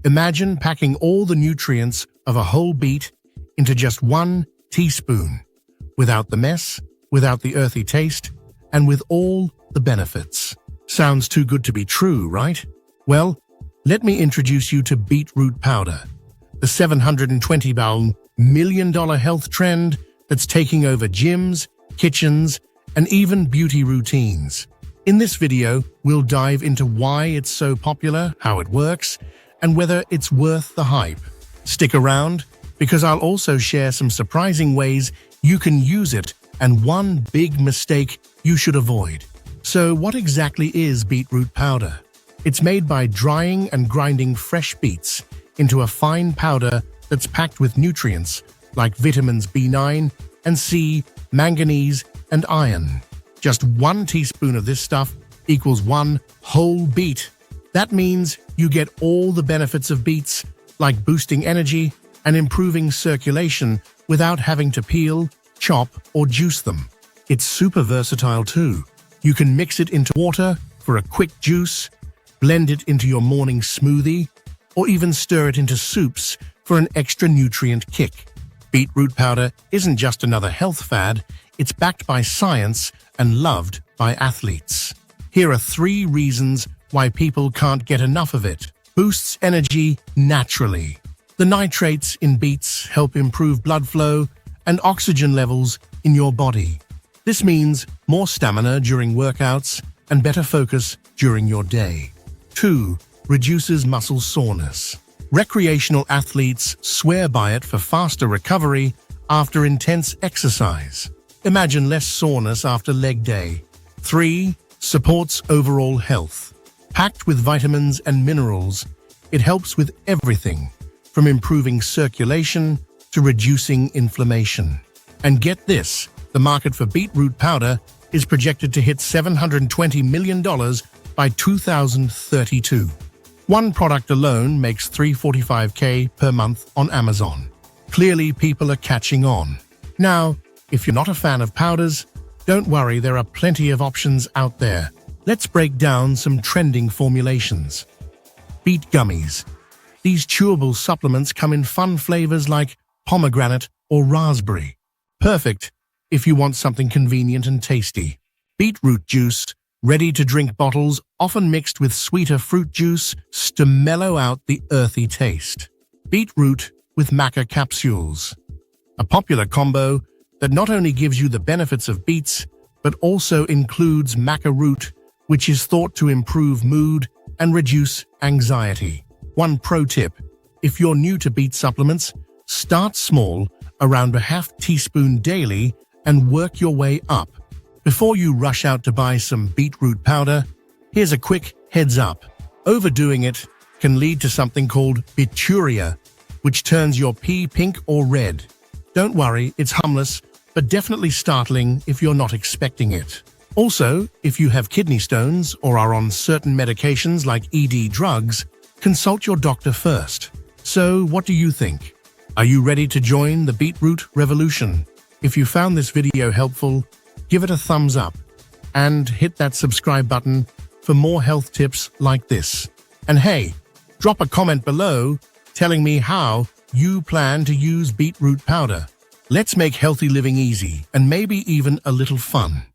Imagine packing all the nutrients of a whole beet into just 1 teaspoon, without the mess, without the earthy taste, and with all the benefits. Sounds too good to be true, right? Well, let me introduce you to beetroot powder, the $720 million health trend that's taking over gyms, kitchens, and even beauty routines. In this video, we'll dive into why it's so popular, how it works, and whether it's worth the hype. Stick around, because I'll also share some surprising ways you can use it and one big mistake you should avoid. So what exactly is beetroot powder? It's made by drying and grinding fresh beets into a fine powder that's packed with nutrients like vitamins B9 and C, manganese, and iron. Just 1 teaspoon of this stuff equals 1 whole beet. That means you get all the benefits of beets, like boosting energy and improving circulation without having to peel, chop, or juice them. It's super versatile too. You can mix it into water for a quick juice, blend it into your morning smoothie, or even stir it into soups for an extra nutrient kick. Beetroot powder isn't just another health fad, it's backed by science and loved by athletes. Here are 3 reasons why people can't get enough of it. Boosts energy naturally. The nitrates in beets help improve blood flow and oxygen levels in your body. This means more stamina during workouts and better focus during your day. 2. Reduces muscle soreness. Recreational athletes swear by it for faster recovery after intense exercise. Imagine less soreness after leg day. 3. Supports overall health. Packed with vitamins and minerals, it helps with everything, from improving circulation to reducing inflammation. And get this, the market for beetroot powder is projected to hit $720 million by 2032. One product alone makes $345K per month on Amazon. Clearly, people are catching on. Now, if you're not a fan of powders, don't worry, there are plenty of options out there. Let's break down some trending formulations. Beet gummies. These chewable supplements come in fun flavors like pomegranate or raspberry. Perfect if you want something convenient and tasty. Beetroot juice, ready-to-drink bottles often mixed with sweeter fruit juice to mellow out the earthy taste. Beetroot with maca capsules. A popular combo that not only gives you the benefits of beets, but also includes maca root, which is thought to improve mood and reduce anxiety. One pro tip: if you're new to beet supplements, start small, around a half teaspoon daily, and work your way up. Before you rush out to buy some beetroot powder, here's a quick heads up. Overdoing it can lead to something called beeturia, which turns your pee pink or red. Don't worry, it's harmless, but definitely startling if you're not expecting it. Also, if you have kidney stones or are on certain medications like ED drugs, consult your doctor first. So, what do you think? Are you ready to join the beetroot revolution? If you found this video helpful, give it a thumbs up and hit that subscribe button for more health tips like this. And hey, drop a comment below telling me how you plan to use beetroot powder. Let's make healthy living easy and maybe even a little fun.